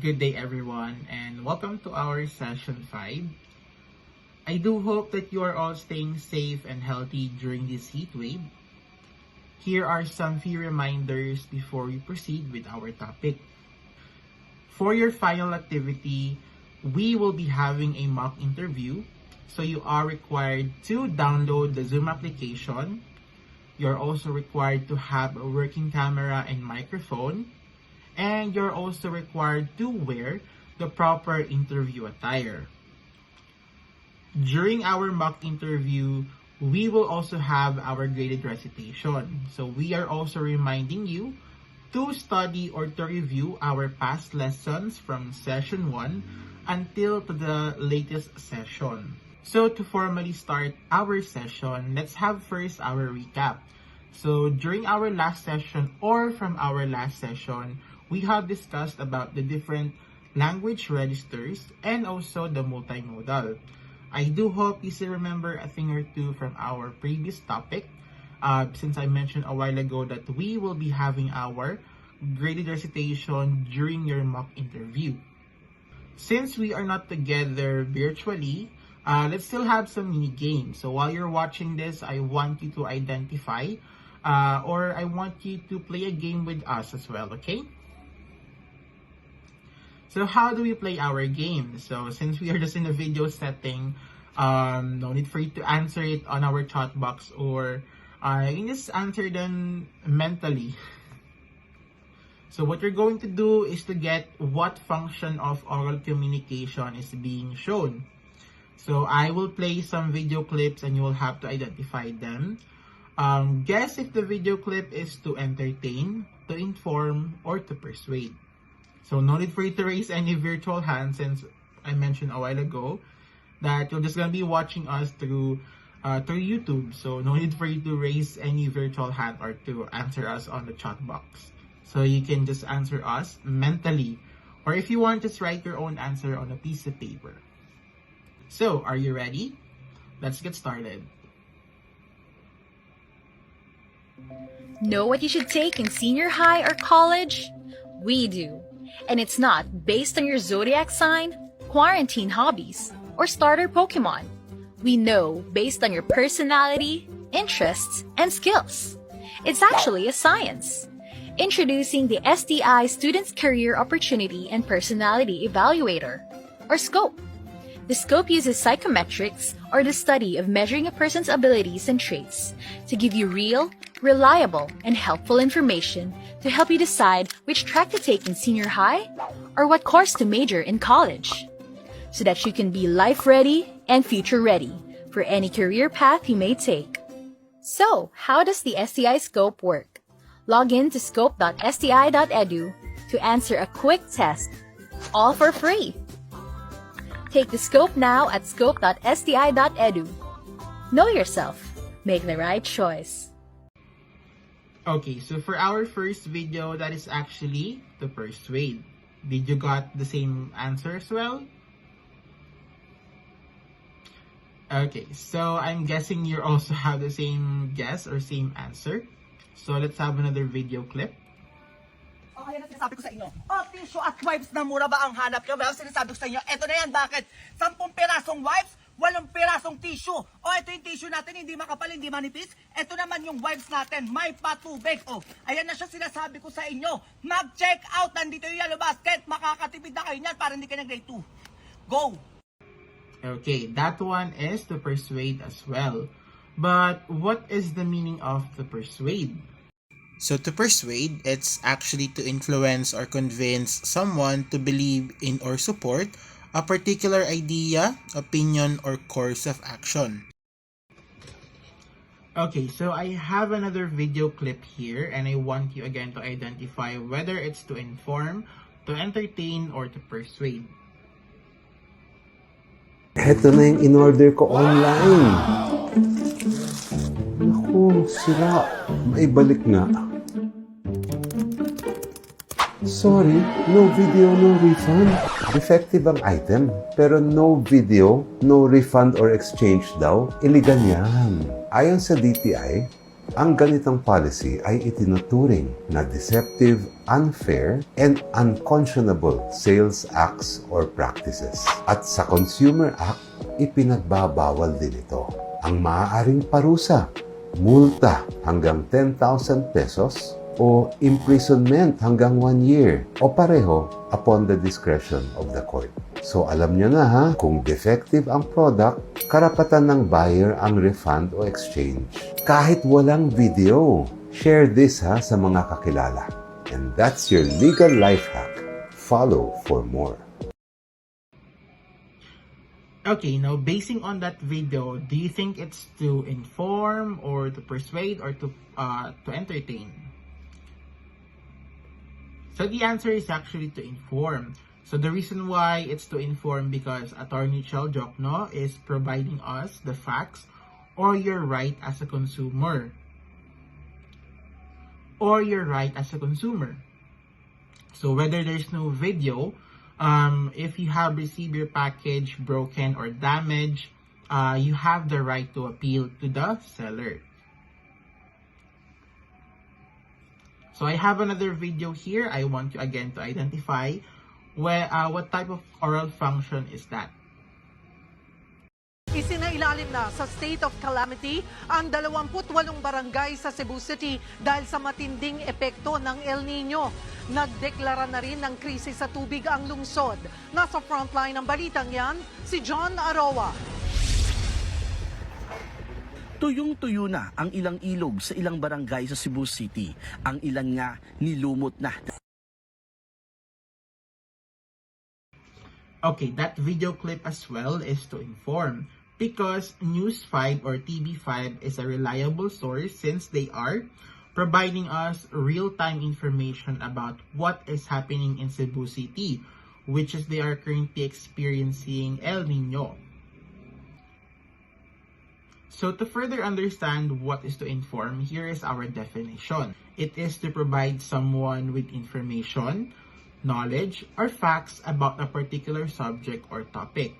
Good day, everyone, and welcome to our session 5. I do hope that you are all staying safe and healthy during this heat wave. Here are some few reminders before we proceed with our topic. For your final activity, we will be having a mock interview, so you are required to download the Zoom application. You're also required to have a working camera and microphone. And you're also required to wear the proper interview attire. During our mock interview, we will also have our graded recitation. So we are also reminding you to study or to review our past lessons from session 1 until to the latest session. So to formally start our session, let's have first our recap. So during our last session or from our last session, we have discussed about the different language registers and also the multimodal. I do hope you still remember a thing or two from our previous topic, since I mentioned a while ago that we will be having our graded recitation during your mock interview. Since we are not together virtually, let's still have some mini games. So while you're watching this, I want you to identify or I want you to play a game with us as well, okay? So how do we play our game? So since we are just in a video setting, no need for you to answer it on our chat box, or you can just answer them mentally. So what you're going to do is to get what function of oral communication is being shown. So I will play some video clips and you will have to identify them. Guess if the video clip is to entertain, to inform, or to persuade. So no need for you to raise any virtual hand, since I mentioned a while ago that you're just going to be watching us through YouTube. So no need for you to raise any virtual hand or to answer us on the chat box. So you can just answer us mentally. Or if you want, just write your own answer on a piece of paper. So are you ready? Let's get started. Know what you should take in senior high or college? We do. And it's not based on your zodiac sign, quarantine hobbies, or starter Pokemon. We know based on your personality, interests, and skills. It's actually a science. Introducing the STI Students Career Opportunity and Personality Evaluator, or SCOPE. The SCOPE uses psychometrics, or the study of measuring a person's abilities and traits, to give you real, reliable, and helpful information to help you decide which track to take in senior high or what course to major in college, so that you can be life-ready and future-ready for any career path you may take. So, how does the STI Scope work? Log in to scope.sti.edu to answer a quick test, all for free. Take the Scope now at scope.sti.edu. Know yourself. Make the right choice. Okay, so for our first video, that is actually to persuade. Did you got the same answer as well? Okay, so I'm guessing you also have the same guess or same answer. So let's have another video clip. Oh, yan ang sinasabi ko sa inyo. Oh, tissue at wipes na mura ba ang hanap nyo? Well, sinasabi ko sa inyo, eto na yan. Bakit? 10 pirasong wipes, 8 pirasong tissue. Oh, ito yung tissue natin, hindi makapal, hindi manipis. Ito naman yung wipes natin, may patubig. Oh, ayan na siya sinasabi ko sa inyo. Mag-check out, nandito yung yellow basket. Makakatipid na kayo niyan para hindi kayo grade 2. Go! Okay, that one is to persuade as well. But what is the meaning of to persuade? So to persuade, it's actually to influence or convince someone to believe in or support a particular idea, opinion, or course of action. Okay, so I have another video clip here and I want you again to identify whether it's to inform, to entertain, or to persuade. Ito na yung in-order ko online. Naku, sira. May balik nga. Sorry, no video, no refund. Defective ang item, pero no video, no refund or exchange daw. Illegal yan. Ayon sa DTI, Ang ganitong policy ay itinuturing na deceptive, unfair, and unconscionable sales acts or practices. At sa Consumer Act, ipinagbabawal din ito. Ang maaaring parusa, multa hanggang 10,000 pesos o imprisonment hanggang 1 year o pareho upon the discretion of the court. So alam nyo na ha, kung defective ang product, karapatan ng buyer ang refund o exchange. Kahit walang video, share this ha sa mga kakilala. And that's your legal life hack. Follow for more. Okay, now basing on that video, do you think it's to inform or to persuade or to entertain? So the answer is actually to inform. So the reason why it's to inform because Attorney Chel Jokno is providing us the facts or your right as a consumer. Or your right as a consumer. So whether there's no video, if you have received your package broken or damaged, you have the right to appeal to the seller. So I have another video here. I want you again to identify what type of oral function is that. Isinailalim na sa state of calamity ang 28 barangay sa Cebu City dahil sa matinding epekto ng El Nino. Nagdeklara na rin ng krisis sa tubig ang lungsod. Nasa frontline ng balitang yan, si John Aroa. Tuyong-tuyo na ang ilang ilog sa ilang barangay sa Cebu City. Ang ilan nga nilumot na. Okay, that video clip as well is to inform because News 5 or TV5 is a reliable source since they are providing us real-time information about what is happening in Cebu City, which is they are currently experiencing El Nino. So to further understand what is to inform, here is our definition. It is to provide someone with information, knowledge, or facts about a particular subject or topic.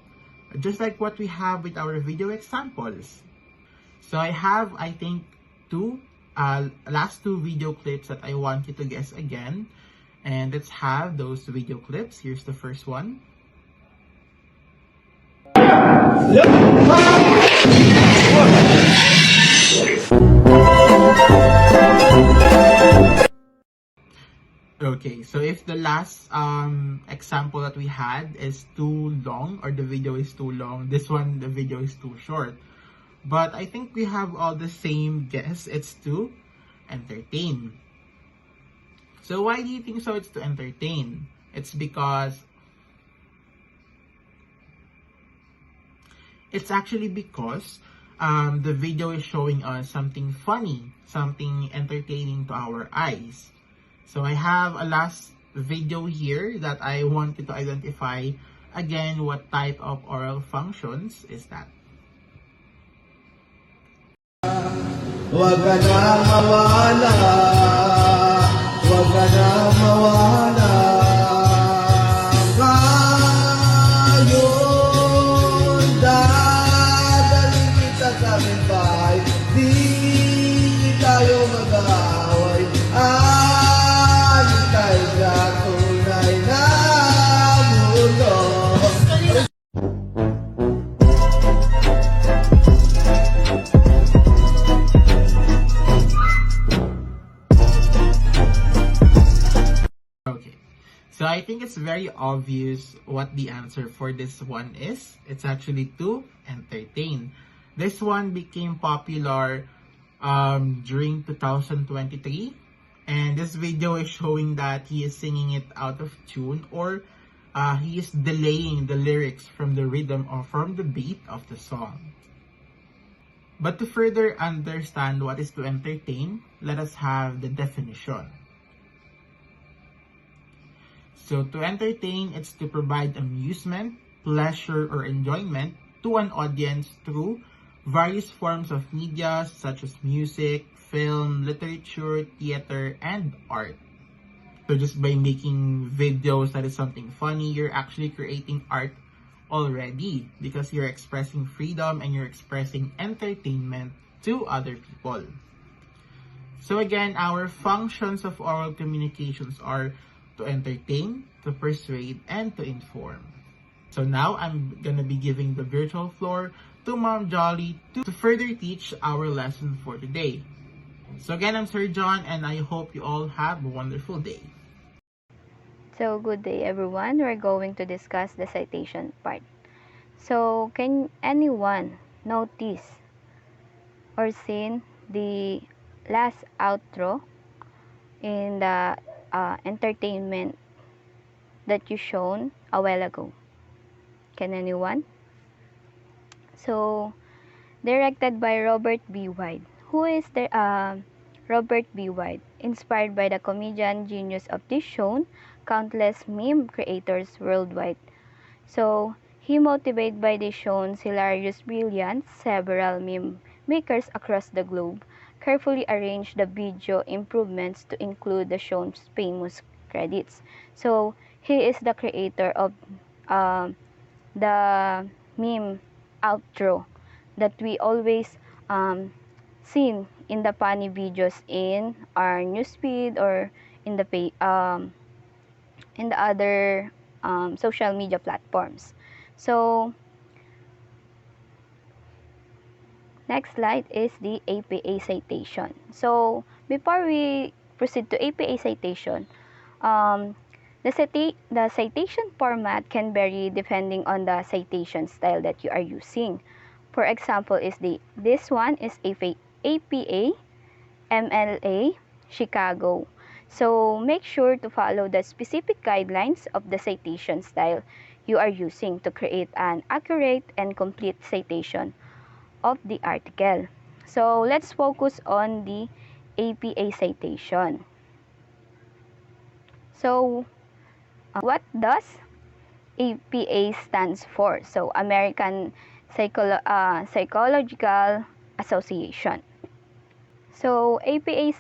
Just like what we have with our video examples. So I have, I think, last two video clips that I want you to guess again. And let's have those video clips. Here's the first one. Okay, so if the last example that we had is too long or the video is too long, this one, the video is too short. But I think we have all the same guess. It's to entertain. So why do you think so it's to entertain? It's because the video is showing us something funny, something entertaining to our eyes. So I have a last video here that I want you to identify again what type of oral functions is that. Huwag ka na mawala, huwag ka na mawala. Ngayon, dadaling kita sa aming bahay, di tayo mag-aaway. Tayo sa tunay na mundo. Okay, so I think it's very obvious what the answer for this one is. It's actually to entertain. This one became popular during 2023. And this video is showing that he is singing it out of tune or he is delaying the lyrics from the rhythm or from the beat of the song. But to further understand what is to entertain, let us have the definition. So to entertain, it's to provide amusement, pleasure, or enjoyment to an audience through various forms of media such as music, film, literature, theater, and art. So just by making videos that is something funny, you're actually creating art already because you're expressing freedom and you're expressing entertainment to other people. So again, our functions of oral communications are to entertain, to persuade, and to inform. So now I'm gonna be giving the virtual floor to Mom Jolly to further teach our lesson for today. So again, I'm Sir John, and I hope you all have a wonderful day. So, good day everyone. We're going to discuss the citation part. So, can anyone notice or seen the last outro in the entertainment that you shown a while ago? Can anyone? So, directed by Robert B. White. Who is the Robert B. White? Inspired by the comedian genius of this show, countless meme creators worldwide. So, he motivated by this show's hilarious brilliance, several meme makers across the globe carefully arranged the video improvements to include the show's famous credits. So, he is the creator of the meme outro that we always seen in the funny videos in our newsfeed or in the other social media platforms. So, next slide is the APA citation. So, before we proceed to APA citation, the citation format can vary depending on the citation style that you are using. For example, this one is APA MLA Chicago. So make sure to follow the specific guidelines of the citation style you are using to create an accurate and complete citation of the article. So let's focus on the APA citation. So what does APA stands for? So American Psychological Association. So APA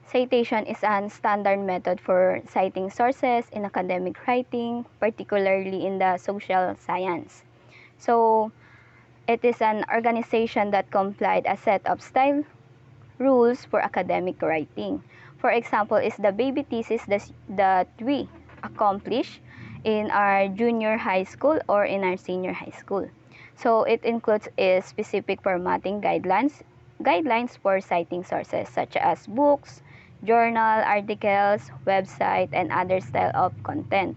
citation is a standard method for citing sources in academic writing, particularly in the social science. So it is an organization that complied a set of style rules for academic writing. For example, is the baby thesis that we accomplish in our junior high school or in our senior high school. So it includes specific formatting guidelines for citing sources such as books, journal, articles, website, and other style of content.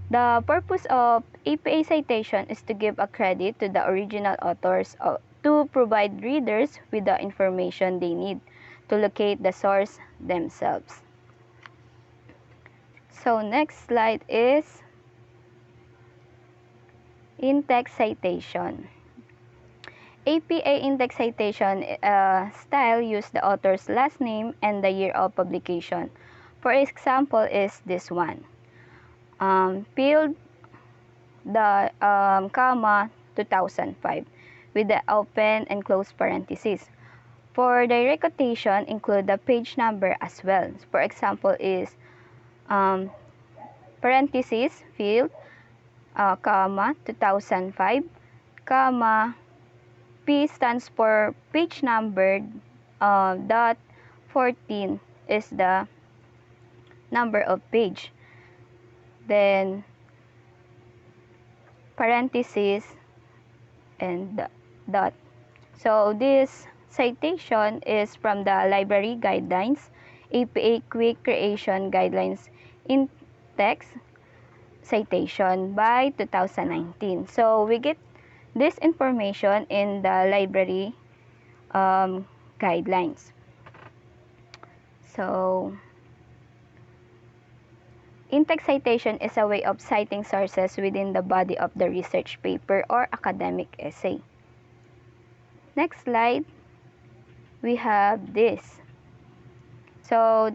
The purpose of APA citation is to give a credit to the original authors to provide readers with the information they need to locate the source themselves. So next slide is in-text citation. APA in-text citation style use the author's last name and the year of publication. For example is this one. Field the 2005 with the open and close parentheses. For direct quotation, include the page number as well. For example is parentheses field 2005 P stands for page number dot 14 is the number of page, then parentheses and dot. So this citation is from the library guidelines, APA quick creation guidelines in text citation by 2019. So we get this information in the library guidelines. So in-text citation is a way of citing sources within the body of the research paper or academic essay. Next slide, we have this. So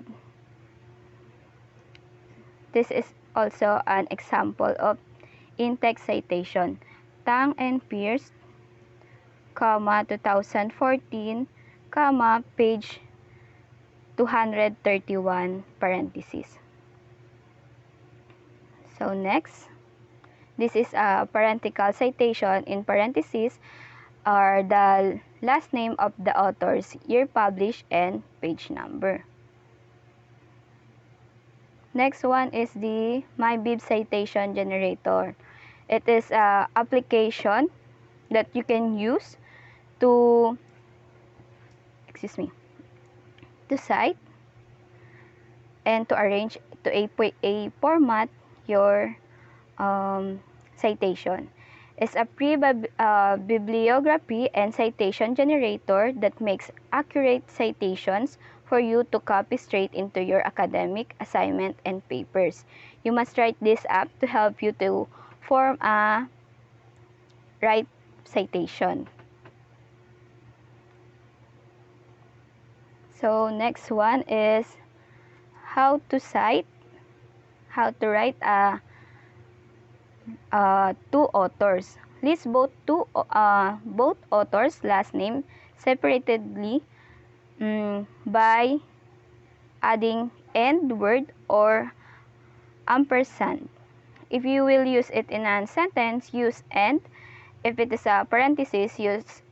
this is also an example of in-text citation. Tang and Pierce, 2014, page 231, parentheses. So next, this is a parenthetical citation. In parentheses are the last name of the authors, year published, and page number. Next one is the MyBib Citation Generator. It is an application that you can use to cite and to arrange to a format your citation. It's a bibliography and citation generator that makes accurate citations for you to copy straight into your academic assignment and papers. You must write this app to help you to form a right citation. So next one is how to write two authors. List both authors' last name separately by adding end word or ampersand. If you will use it in a sentence, use and. If it is a parenthesis, use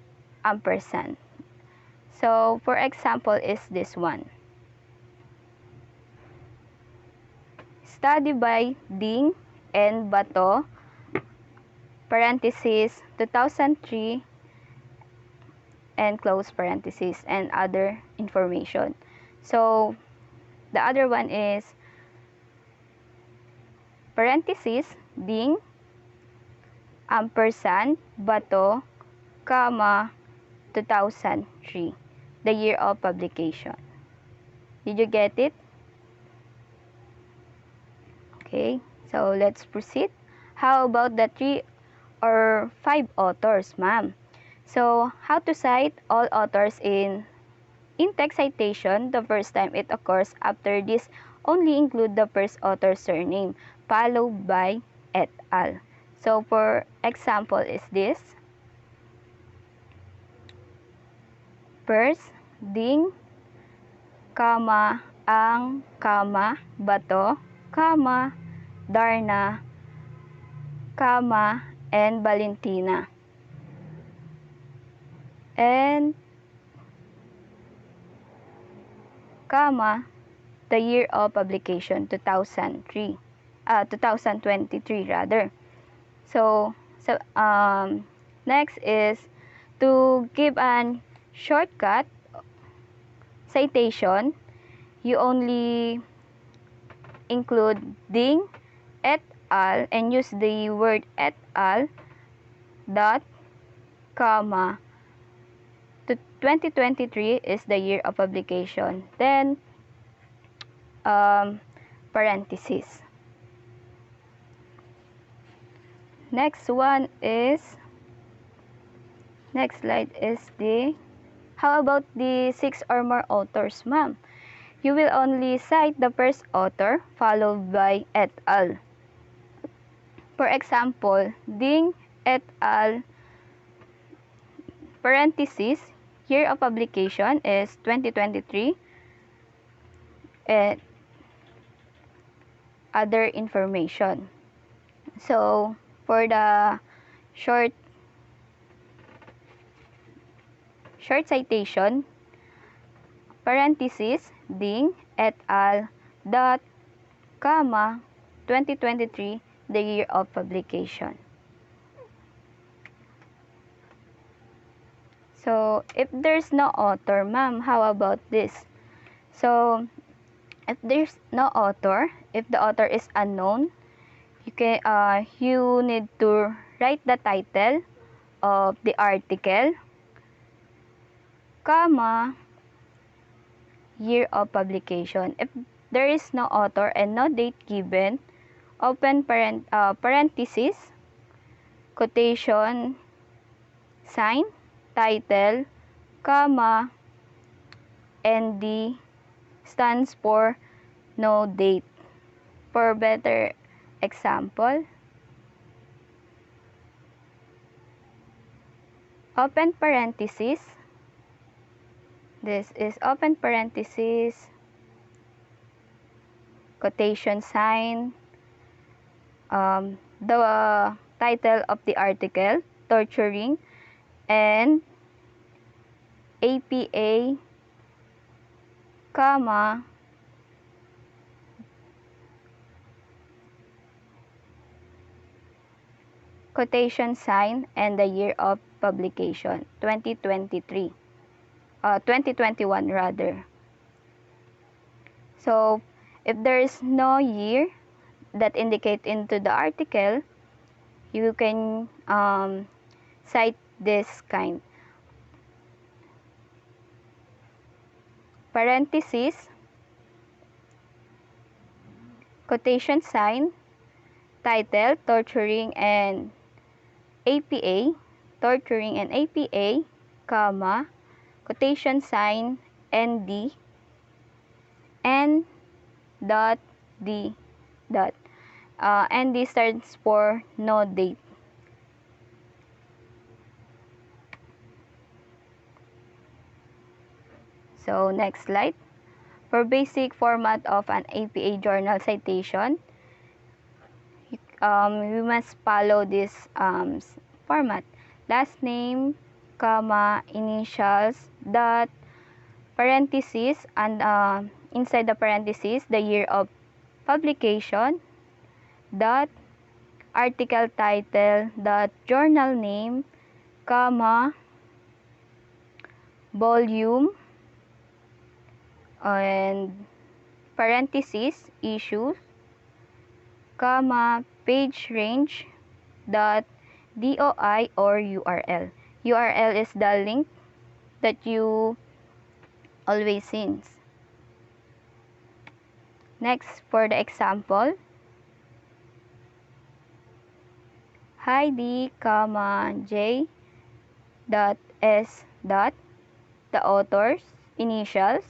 ampersand. So, for example, is this one. Study by Ding and Bato, parenthesis, 2003, and close parenthesis, and other information. So, the other one is parenthesis, Ding, ampersand, Bato, comma, 2003, the year of publication. Did you get it? Okay, so let's proceed. How about the 3 or 5 authors, ma'am? So, how to cite all authors in text citation? The first time it occurs after this only include the first author's surname, followed by et al. So, for example is this. First, Ding, comma, ang, comma, Bato, comma, Darna, comma, and Valentina. And, comma, the year of publication, 2023 rather. So next is to give an shortcut citation. You only include Ding et al. And use the word et al. Dot, comma, to 2023 is the year of publication. Then, parenthesis. Next one is, next slide is the, how about the 6 or more authors, ma'am? You will only cite the first author followed by et al. For example, Ding et al. Parenthesis, year of publication is 2023. And other information. So, for the short citation, parenthesis, Ding et al. Dot, comma, 2023, the year of publication. So, if there's no author, ma'am, how about this? So, if there's no author, if the author is unknown, you need to write the title of the article, comma, year of publication. If there is no author and no date given, open parenthesis, quotation sign, title, comma, ND stands for no date. For better example, open parenthesis, this is open parenthesis, quotation sign, the title of the article, torturing, and APA, comma, quotation sign, and the year of publication, 2021 rather. So, if there is no year that indicate into the article, you can cite this kind. Parenthesis, quotation sign, title, torturing and APA, comma, quotation sign, ND, N dot D dot. ND stands for no date. So, next slide. For basic format of an APA journal citation, we must follow this format. Last name, comma, initials, dot, parenthesis, and inside the parenthesis, the year of publication, dot, article title, dot, journal name, comma, volume, and parenthesis, issues, comma, page range, dot, DOI or URL. URL is the link that you always see. Next, for the example, Heidi, J dot S dot, the author's initials,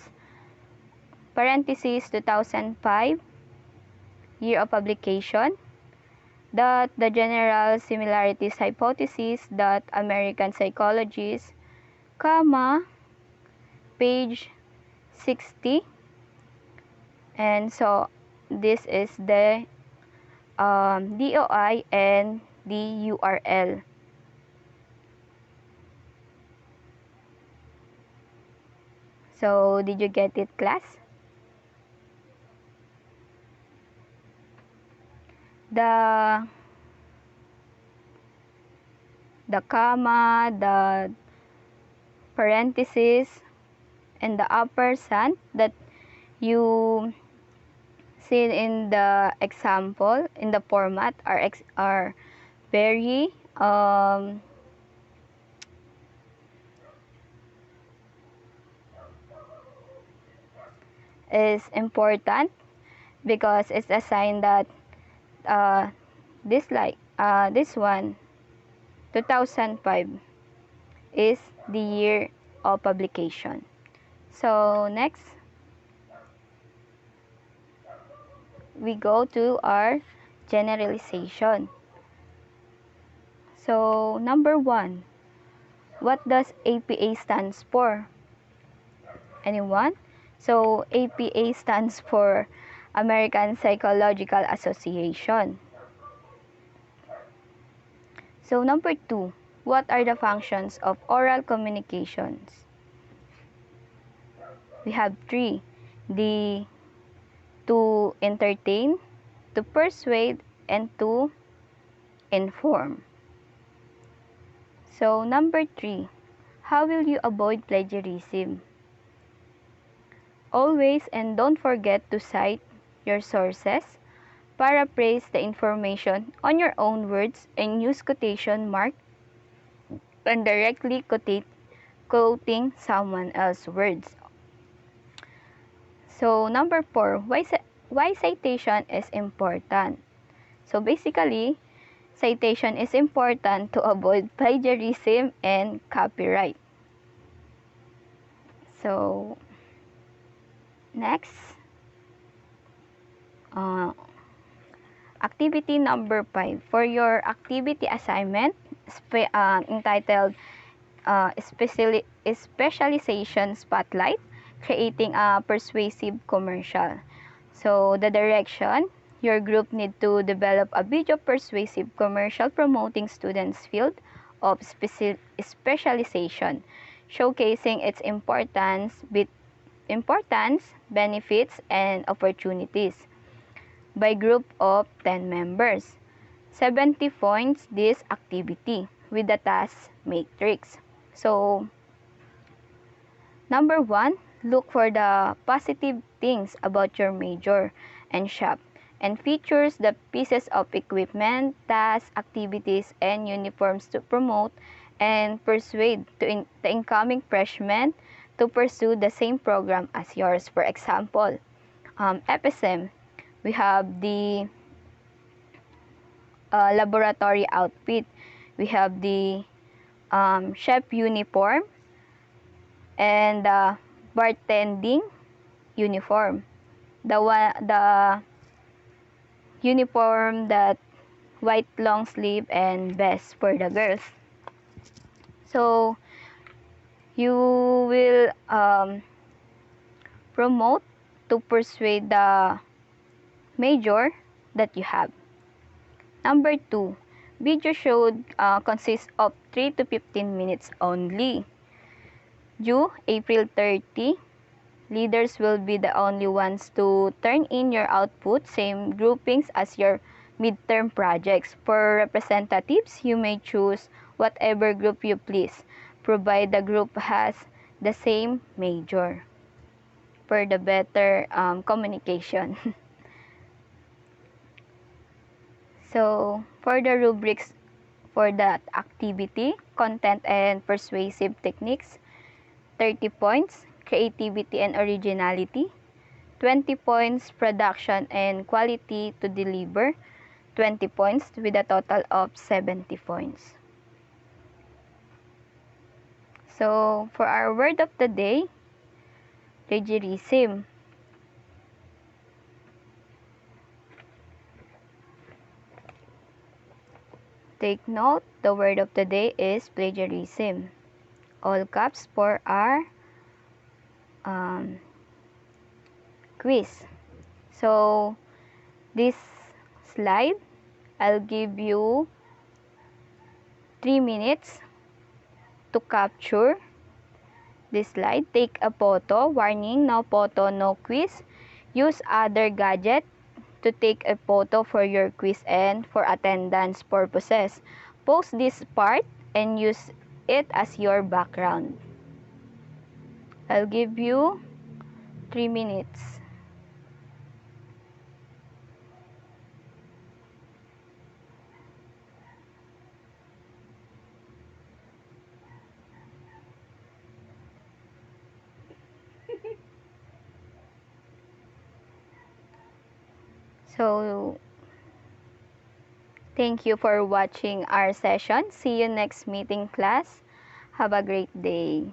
parenthesis 2005, year of publication, dot, the general similarities hypothesis, dot, American psychologist, comma, page 60, and so this is the DOI and the URL. So, did you get it, class? The comma, the parenthesis, and the ampersand that you see in the example, in the format, are very is important because it's a sign that this one 2005 is the year of publication. So next we go to our generalization. So number 1, what does APA stands for? Anyone? So APA stands for American Psychological Association. So number 2, what are the functions of oral communications? We have 3. To entertain, to persuade, and to inform. So number 3, how will you avoid plagiarism? Always and don't forget to cite your sources, paraphrase the information on your own words, and use quotation mark when directly quoting someone else's words. So number 4, why citation is important? So basically, citation is important to avoid plagiarism and copyright. So next, activity number 5. For your activity assignment entitled Specialization Spotlight, creating a persuasive commercial. So the direction, your group need to develop a video persuasive commercial promoting students' field of specialization. showcasing its importance, benefits, and opportunities by group of 10 members. 70 points this activity with the task matrix. So, number 1, look for the positive things about your major and shop and features the pieces of equipment, tasks, activities, and uniforms to promote and persuade the incoming freshmen to pursue the same program as yours. For example, FSM, we have the laboratory outfit, we have the chef uniform, and the bartending uniform. The uniform that white long sleeve and vest for the girls. So you will promote to persuade the major that you have. Number 2, video should consist of 3 to 15 minutes only. Due April 30, leaders will be the only ones to turn in your output, same groupings as your midterm projects. For representatives, you may choose whatever group you please, provided the group has the same major for the better communication. So, for the rubrics for that activity, content and persuasive techniques, 30 points, creativity and originality, 20 points, production and quality to deliver, 20 points with a total of 70 points. So, for our word of the day, plagiarism. Take note, the word of the day is plagiarism. All caps for our quiz. So, this slide, I'll give you 3 minutes to capture this slide. Take a photo. Warning, no photo, no quiz. Use other gadget to take a photo for your quiz and for attendance purposes. Post this part and use it as your background. I'll give you 3 minutes. So, thank you for watching our session. See you next meeting class. Have a great day.